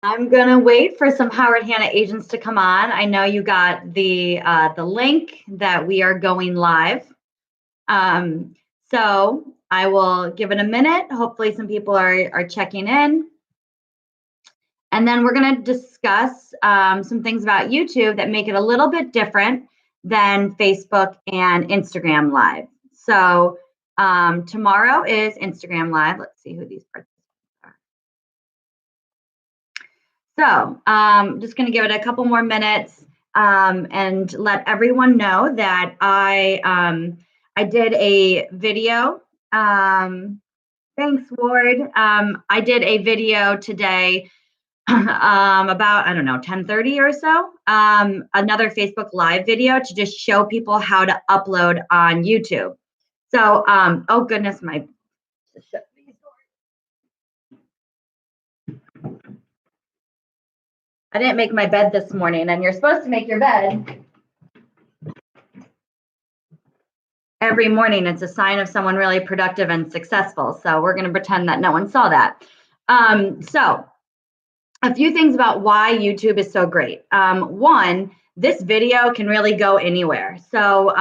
I'm gonna wait for some Howard Hanna agents to come on. I know you got the link that we are going live. So I will give it a minute. Hopefully some people are checking in. And then we're gonna discuss some things about YouTube that make it a little bit different than Facebook and Instagram Live. So tomorrow is Instagram Live. Let's see who these participants are. So just going to give it a couple more minutes and let everyone know that I did a video. Thanks, Ward. I did a video today about, I don't know, 10:30 or so, another Facebook Live video to just show people how to upload on YouTube. So, oh goodness, I didn't make my bed this morning, and you're supposed to make your bed every morning. It's a sign of someone really productive and successful. So we're going to pretend that no one saw that. So a few things about why YouTube is so great. One, this video can really go anywhere. So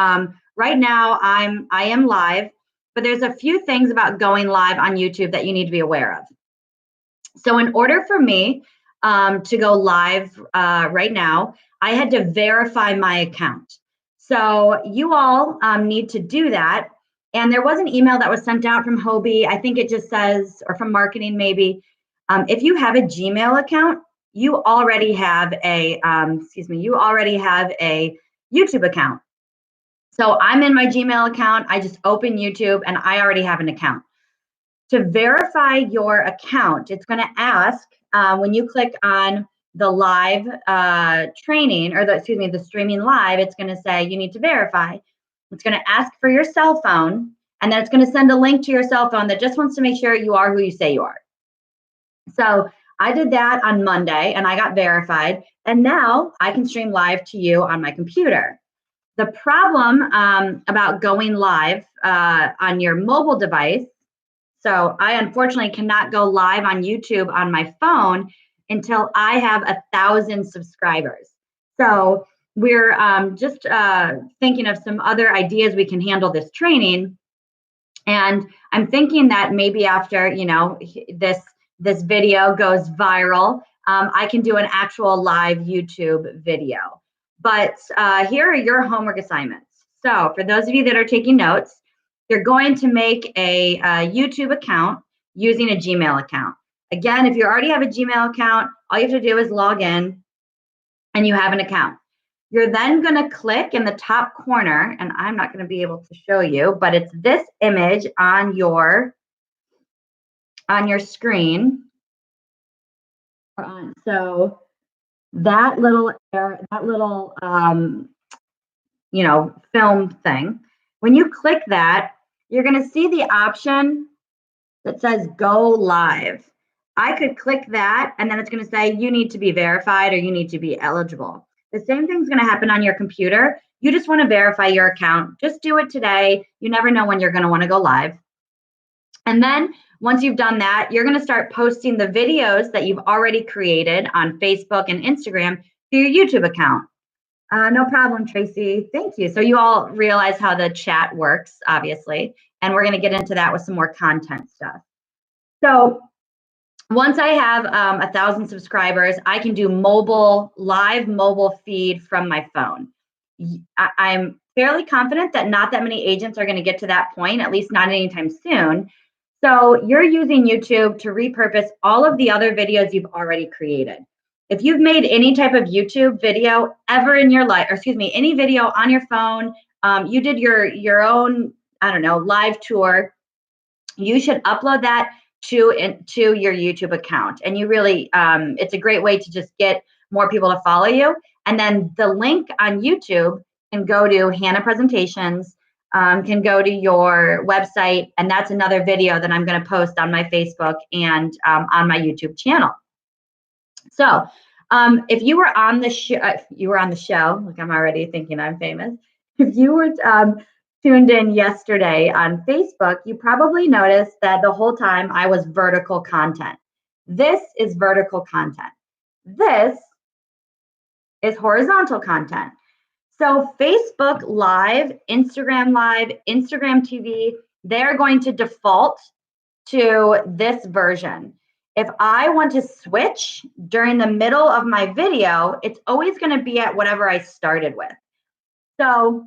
right now I am live, but there's a few things about going live on YouTube that you need to be aware of. So in order for me to go live right now, I had to verify my account. So you all need to do that. And there was an email that was sent out from Hobie. I think it just says, or from marketing maybe, if you have a Gmail account, you already have a, you already have a YouTube account. So I'm in my Gmail account. I just open YouTube and I already have an account. To verify your account, it's going to ask when you click on the live training, or the streaming live, it's going to say you need to verify. It's going to ask for your cell phone, and then it's going to send a link to your cell phone that just wants to make sure you are who you say you are. So I did that on Monday and I got verified, and now I can stream live to you on my computer. The problem about going live on your mobile device, so I unfortunately cannot go live on YouTube on my phone until I have 1,000 subscribers. So we're just thinking of some other ideas we can handle this training. And I'm thinking that maybe after, you know, this video goes viral, I can do an actual live YouTube video. But here are your homework assignments. So for those of you that are taking notes, you're going to make a YouTube account using a Gmail account. Again, if you already have a Gmail account, all you have to do is log in and you have an account. You're then going to click in the top corner, and I'm not going to be able to show you, but it's this image on your screen. So that little you know, film thing, when you click that, you're going to see the option that says go live. I could click that, and then it's going to say you need to be verified or you need to be eligible. The same thing's going to happen on your computer. You just want to verify your account. Just do it today. You never know when you're going to want to go live. And then once you've done that, you're going to start posting the videos that you've already created on Facebook and Instagram to your YouTube account. No problem, Tracy. Thank you. So you all realize how the chat works, obviously, and we're going to get into that with some more content stuff. So once I have 1,000 subscribers, I can do live mobile feed from my phone. I'm fairly confident that not that many agents are going to get to that point, at least not anytime soon. So you're using YouTube to repurpose all of the other videos you've already created. If you've made any type of YouTube video ever in your life, or excuse me, any video on your phone, you did your own, I don't know, live tour, you should upload that to your YouTube account. And you really, it's a great way to just get more people to follow you. And then the link on YouTube can go to Hanna Presentations, can go to your website, and that's another video that I'm going to post on my Facebook and on my YouTube channel. So if you were on the show, look, I'm already thinking I'm famous. If you were tuned in yesterday on Facebook, you probably noticed that the whole time I was vertical content. This is vertical content. This is horizontal content. So Facebook Live, Instagram TV, they're going to default to this version. If I want to switch during the middle of my video, it's always going to be at whatever I started with. So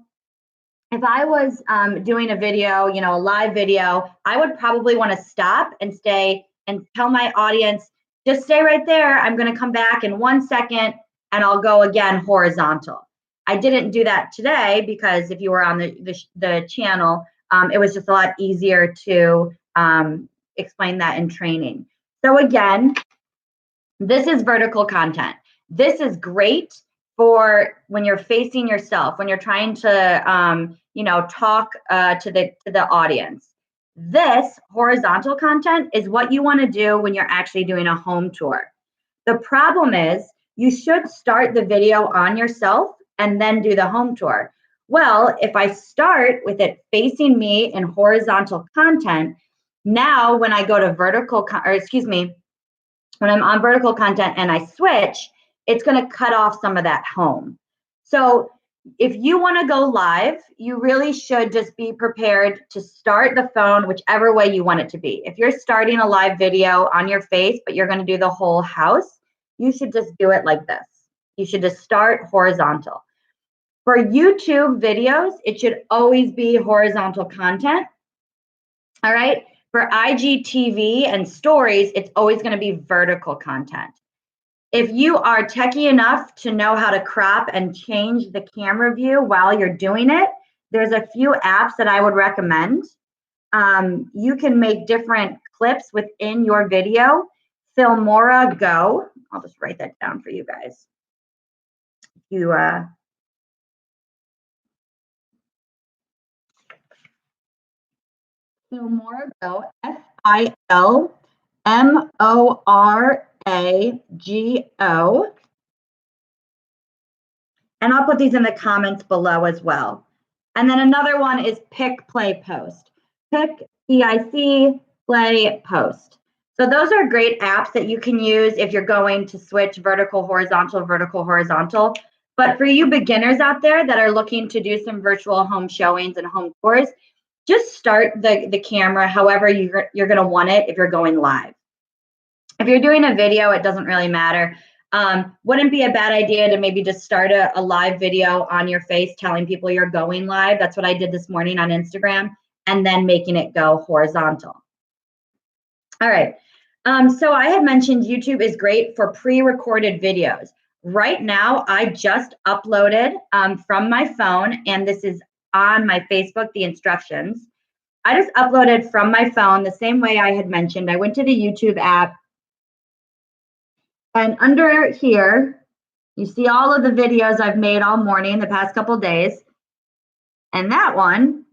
if I was doing a video, a live video, I would probably want to stop and stay and tell my audience, just stay right there. I'm going to come back in 1 second and I'll go again horizontal. I didn't do that today because if you were on the channel, it was just a lot easier to explain that in training. So again, this is vertical content. This is great for when you're facing yourself, when you're trying to talk to the audience. This horizontal content is what you want to do when you're actually doing a home tour. The problem is you should start the video on yourself and then do the home tour. Well, if I start with it facing me in horizontal content, now when I go to when I'm on vertical content and I switch, it's going to cut off some of that home. So if you want to go live, you really should just be prepared to start the phone whichever way you want it to be. If you're starting a live video on your face, but you're going to do the whole house, you should just do it like this. You should just start horizontal. For YouTube videos, it should always be horizontal content. All right. For IGTV and stories, it's always going to be vertical content. If you are techie enough to know how to crop and change the camera view while you're doing it, there's a few apps that I would recommend. You can make different clips within your video. FilmoraGo, I'll just write that down for you guys. FilmoraGo, FilmoraGo. And I'll put these in the comments below as well. And then another one is PicPlayPost. PlayPost. So those are great apps that you can use if you're going to switch vertical, horizontal. But for you beginners out there that are looking to do some virtual home showings and home tours, just start the camera however you're going to want it if you're going live. If you're doing a video, it doesn't really matter. Wouldn't be a bad idea to maybe just start a live video on your face telling people you're going live. That's what I did this morning on Instagram, and then making it go horizontal. All right. So I had mentioned YouTube is great for pre-recorded videos. Right now, I just uploaded from my phone, and this is on my Facebook, the instructions. I just uploaded from my phone the same way I had mentioned. I went to the YouTube app. And under here, you see all of the videos I've made all morning, the past couple of days. And that one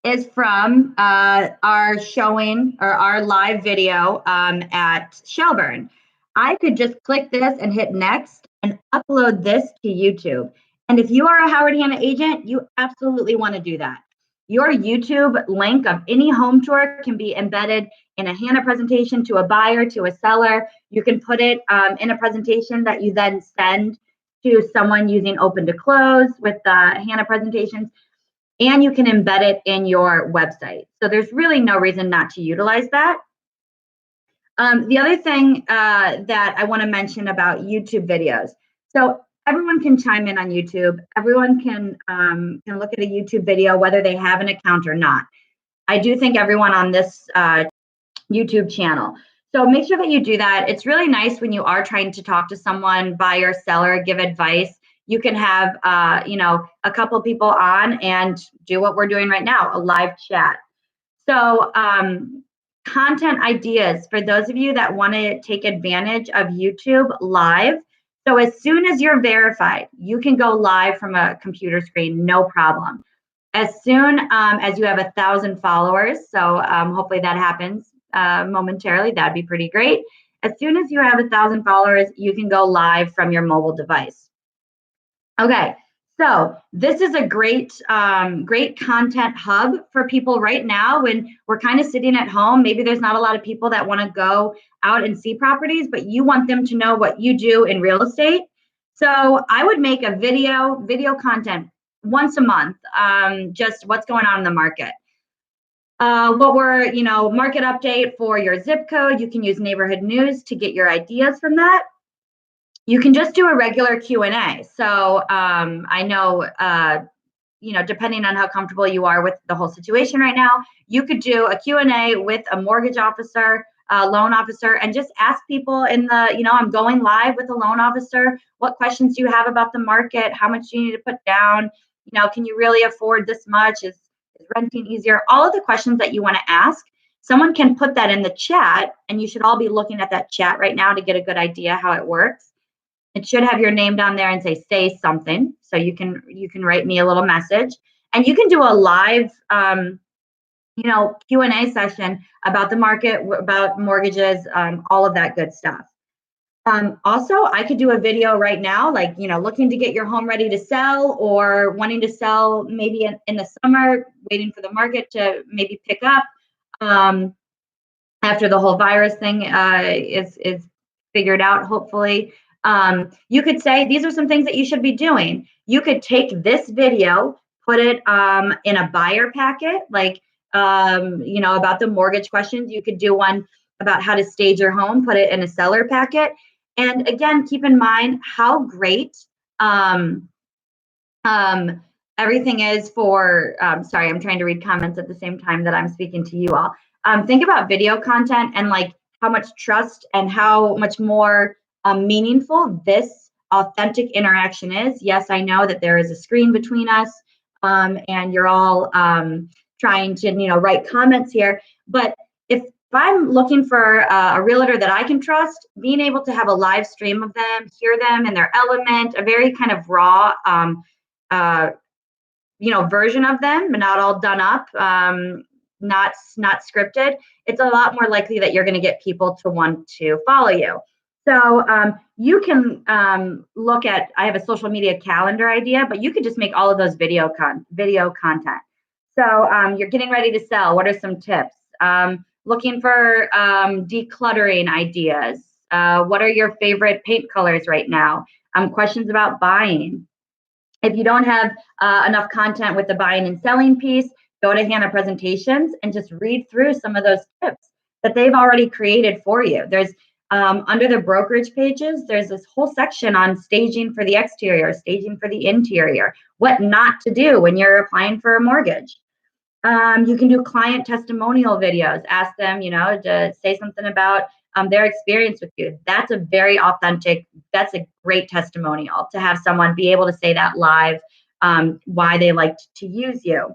is from our showing or our live video at Shelburne. I could just click this and hit next and upload this to YouTube. And if you are a Howard Hanna agent, you absolutely want to do that. Your YouTube link of any home tour can be embedded in a Hanna presentation to a buyer, to a seller. You can put it in a presentation that you then send to someone using open to close with Hanna presentations, and you can embed it in your website. So there's really no reason not to utilize that. The other thing that I want to mention about YouTube videos. So everyone can chime in on YouTube. Everyone can look at a YouTube video, whether they have an account or not. I do think everyone on this YouTube channel. So make sure that you do that. It's really nice when you are trying to talk to someone, buyer, seller, give advice. You can have, a couple people on and do what we're doing right now, a live chat. So content ideas for those of you that want to take advantage of YouTube live. So as soon as you're verified, you can go live from a computer screen, no problem. As soon as you have 1,000 followers, so hopefully that happens momentarily, that'd be pretty great. As soon as you have 1,000 followers, you can go live from your mobile device. Okay, So this is a great, great content hub for people right now when we're kind of sitting at home. Maybe there's not a lot of people that want to go out and see properties, but you want them to know what you do in real estate. So I would make a video content once a month, just what's going on in the market. What were, market update for your zip code. You can use neighborhood news to get your ideas from that. You can just do a regular Q&A. So I know, depending on how comfortable you are with the whole situation right now, you could do a Q&A with a mortgage officer, loan officer, and just ask people in the, I'm going live with a loan officer. What questions do you have about the market? How much do you need to put down? Can you really afford this much? Is renting easier? All of the questions that you want to ask, someone can put that in the chat, and you should all be looking at that chat right now to get a good idea how it works. It should have your name down there and say something. So you can write me a little message, and you can do a live, Q&A session about the market, about mortgages, all of that good stuff. Also, I could do a video right now, like, looking to get your home ready to sell, or wanting to sell maybe in the summer, waiting for the market to maybe pick up after the whole virus thing is figured out, hopefully. You could say, these are some things that you should be doing. You could take this video, put it in a buyer packet, like, about the mortgage questions. You could do one about how to stage your home, put it in a seller packet. And again, keep in mind how great everything is for, sorry, I'm trying to read comments at the same time that I'm speaking to you all. Think about video content and like how much trust and how much more meaningful this authentic interaction is. Yes, I know that there is a screen between us, and you're all trying to, write comments here. But if I'm looking for a realtor that I can trust, being able to have a live stream of them, hear them in their element, a very kind of raw, version of them, but not all done up, not scripted, it's a lot more likely that you're going to get people to want to follow you. So you can look at, I have a social media calendar idea, but you could just make all of those video content. So you're getting ready to sell. What are some tips? Looking for decluttering ideas. What are your favorite paint colors right now? Questions about buying. If you don't have enough content with the buying and selling piece, go to Hanna Presentations and just read through some of those tips that they've already created for you. There's under the brokerage pages, there's this whole section on staging for the exterior, staging for the interior, what not to do when you're applying for a mortgage. You can do client testimonial videos, ask them, to say something about their experience with you. That's a very authentic, that's a great testimonial to have someone be able to say that live, why they liked to use you.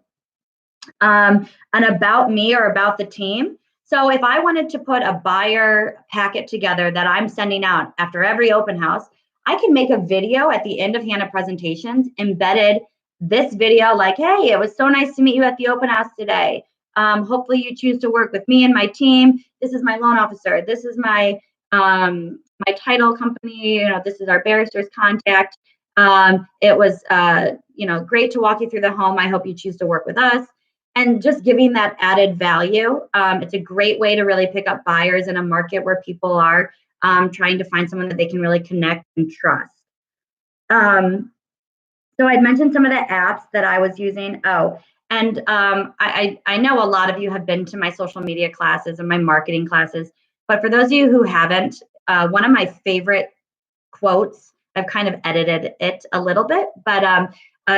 And about me or about the team. So if I wanted to put a buyer packet together that I'm sending out after every open house, I can make a video at the end of Hanna Presentations, embedded this video like, hey, it was so nice to meet you at the open house today. Hopefully you choose to work with me and my team. This is my loan officer. This is my my title company. This is our barrister's contact. It was great to walk you through the home. I hope you choose to work with us. And just giving that added value. It's a great way to really pick up buyers in a market where people are trying to find someone that they can really connect and trust. So I'd mentioned some of the apps that I was using. Oh, and I know a lot of you have been to my social media classes and my marketing classes, but for those of you who haven't, one of my favorite quotes, I've kind of edited it a little bit, but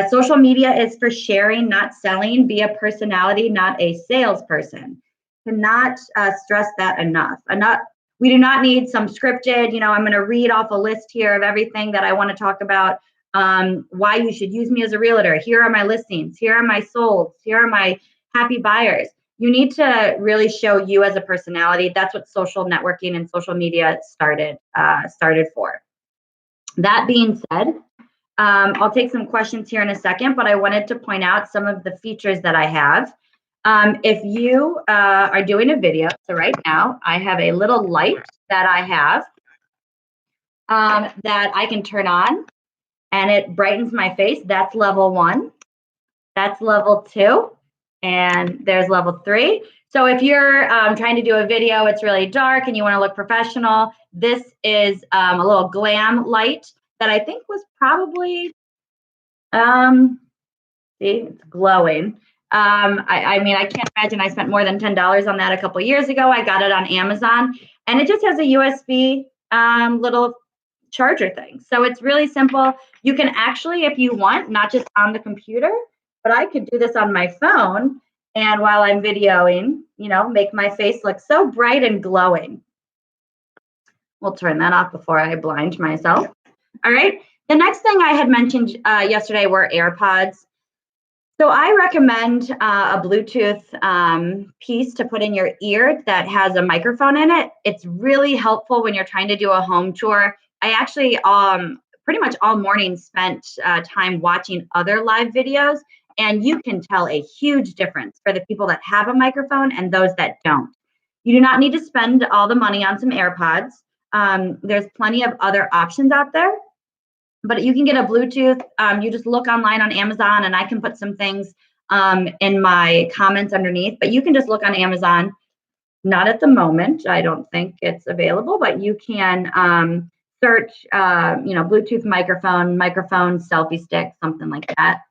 social media is for sharing, not selling. Be a personality, not a salesperson. Cannot stress that enough. We do not need some scripted, I'm going to read off a list here of everything that I want to talk about. Why you should use me as a realtor. Here are my listings. Here are my solds. Here are my happy buyers. You need to really show you as a personality. That's what social networking and social media started for. That being said, I'll take some questions here in a second, but I wanted to point out some of the features that I have. If you are doing a video, so right now I have a little light that I have that I can turn on. and it brightens my face. That's level 1. That's level 2. And there's level 3. So if you're trying to do a video, it's really dark and you want to look professional, this is a little glam light that I think was probably, see, it's glowing. I mean, I can't imagine I spent more than $10 on that a couple years ago. I got it on Amazon, and it just has a USB little charger thing. So it's really simple. You can actually, if you want, not just on the computer, but I could do this on my phone, and while I'm videoing, you know, make my face look so bright and glowing. We'll turn that off before I blind myself. All right. The next thing I had mentioned yesterday were AirPods. So I recommend a Bluetooth piece to put in your ear that has a microphone in it. It's really helpful when you're trying to do a home tour. I actually pretty much all morning spent time watching other live videos, and you can tell a huge difference for the people that have a microphone and those that don't. You do not need to spend all the money on some AirPods. There's plenty of other options out there. But you can get a Bluetooth. You just look online on Amazon, and I can put some things in my comments underneath. But you can just look on Amazon. Not at the moment. I don't think it's available, but you can search, you know, Bluetooth microphone, selfie stick, something like that.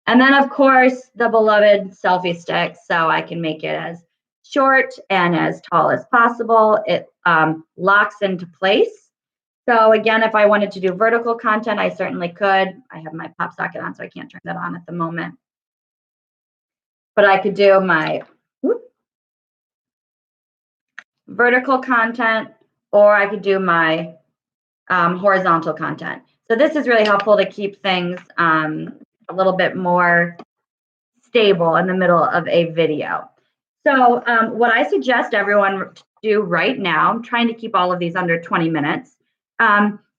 And then, of course, the beloved selfie stick. So I can make it as short and as tall as possible. It locks into place. So again, if I wanted to do vertical content, I certainly could. I have my pop socket on, so I can't turn that on at the moment. But I could do my vertical content, or I could do my horizontal content. So this is really helpful to keep things a little bit more stable in the middle of a video. So what I suggest everyone do right now, I'm trying to keep all of these under 20 minutes,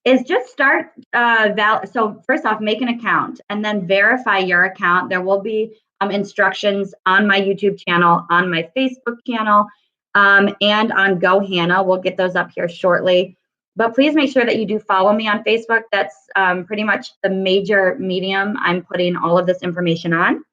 is just start, so first off, make an account and then verify your account. There will be instructions on my YouTube channel, on my Facebook channel, and on Go Hanna. We'll get those up here shortly. But please make sure that you do follow me on Facebook. That's pretty much the major medium I'm putting all of this information on.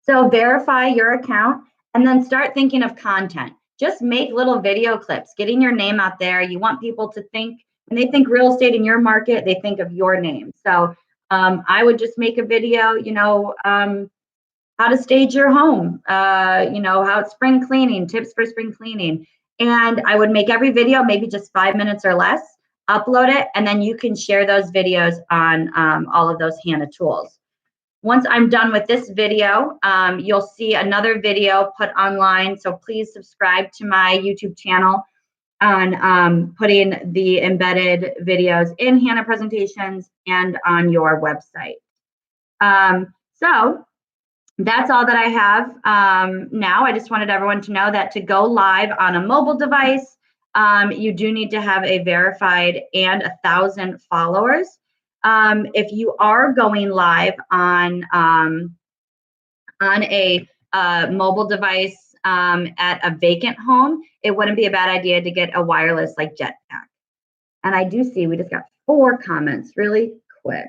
So verify your account and then start thinking of content. Just make little video clips, getting your name out there. You want people to think, when they think real estate in your market, they think of your name. So I would just make a video, you know, how to stage your home, you know, how it's spring cleaning, tips for spring cleaning. And I would make every video, maybe just 5 minutes or less, upload it, and then you can share those videos on all of those Hanna tools. Once I'm done with this video, you'll see another video put online. So please subscribe to my YouTube channel on putting the embedded videos in Hanna presentations and on your website. So that's all that I have now. I just wanted everyone to know that to go live on a mobile device, you do need to have a verified and 1,000 followers. If you are going live on a mobile device at a vacant home, it wouldn't be a bad idea to get a wireless like Jetpack. And I do see we just got 4 comments really quick.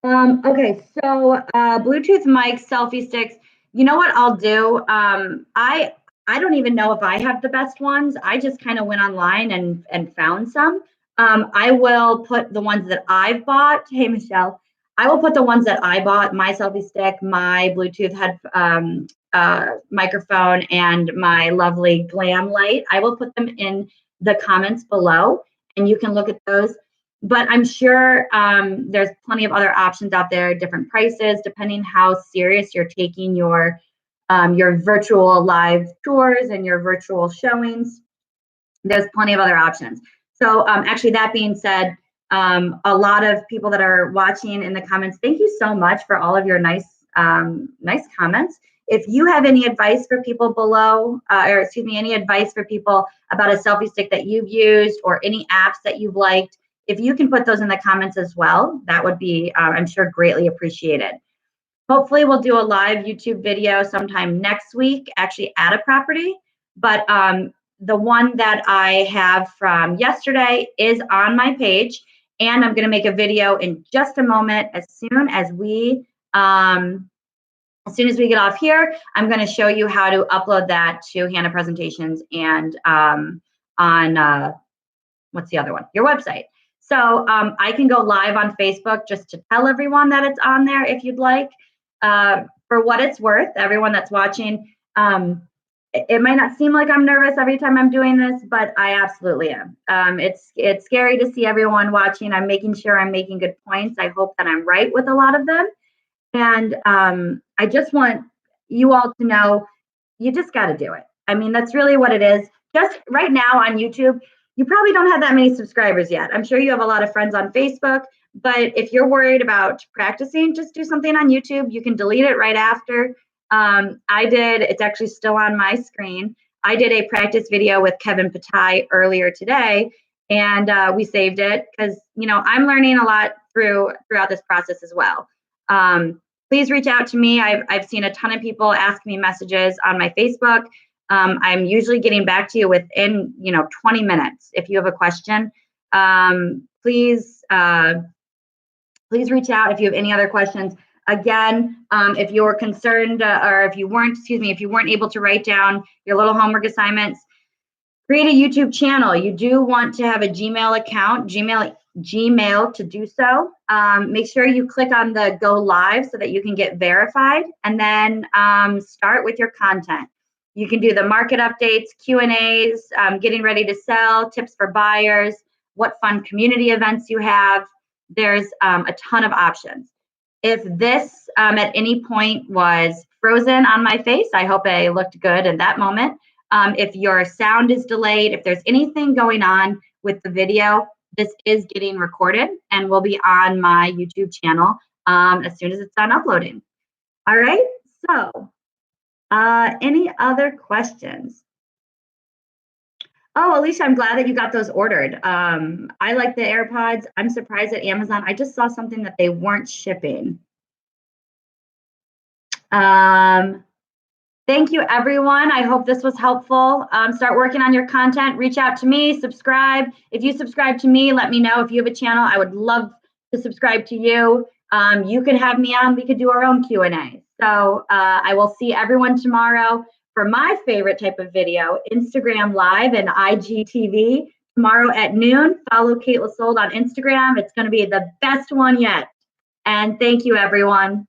Okay, so Bluetooth mics, selfie sticks. You know what I'll do? I don't even know if I have the best ones. I just kind of went online and found some. I will put the ones that I've bought. Hey, Michelle. I will put the ones that I bought, my selfie stick, my Bluetooth microphone, and my lovely glam light. I will put them in the comments below, and you can look at those. But I'm sure there's plenty of other options out there, different prices, depending how serious you're taking your virtual live tours and your virtual showings. There's plenty of other options. So actually, that being said, a lot of people that are watching in the comments, thank you so much for all of your nice comments. If you have any advice for people below, or excuse me, any advice for people about a selfie stick that you've used or any apps that you've liked, if you can put those in the comments as well, that would be, I'm sure, greatly appreciated. Hopefully, we'll do a live YouTube video sometime next week, actually at a property. But the one that I have from yesterday is on my page, and I'm going to make a video in just a moment. As soon as we get off here, I'm going to show you how to upload that to Hanna Presentations and on what's the other one? Your website. So I can go live on Facebook just to tell everyone that it's on there if you'd like. For what it's worth, everyone that's watching, it might not seem like I'm nervous every time I'm doing this, but I absolutely am. It's scary to see everyone watching. I'm making sure I'm making good points. I hope that I'm right with a lot of them. And I just want you all to know, you just got to do it. I mean, that's really what it is. Just right now on YouTube, you probably don't have that many subscribers yet. I'm sure you have a lot of friends on Facebook, but if you're worried about practicing, just do something on YouTube. You can delete it right after. It's actually still on my screen. I did a practice video with Kevin Patai earlier today, and we saved it because, you know, I'm learning a lot throughout this process as well. Please reach out to me. I've seen a ton of people ask me messages on my Facebook. I'm usually getting back to you within, 20 minutes. If you have a question, please reach out if you have any other questions. Again, if you're concerned or if you weren't able to write down your little homework assignments, create a YouTube channel. You do want to have a Gmail account, Gmail to do so. Make sure you click on the go live so that you can get verified, and then start with your content. You can do the market updates, Q&As, getting ready to sell, tips for buyers, what fun community events you have. There's a ton of options. If this at any point was frozen on my face, I hope I looked good in that moment. If your sound is delayed, if there's anything going on with the video, this is getting recorded and will be on my YouTube channel as soon as it's done uploading. All right, so any other questions? Oh, Alicia, I'm glad that you got those ordered. I like the AirPods. I'm surprised at Amazon. I just saw something that they weren't shipping. Thank you, everyone. I hope this was helpful. Start working on your content. Reach out to me. Subscribe. If you subscribe to me, let me know. If you have a channel, I would love to subscribe to you. You could have me on. We could do our own Q&A. So I will see everyone tomorrow for my favorite type of video, Instagram Live and IGTV. Tomorrow at noon, follow Kate Lasold on Instagram. It's going to be the best one yet. And thank you, everyone.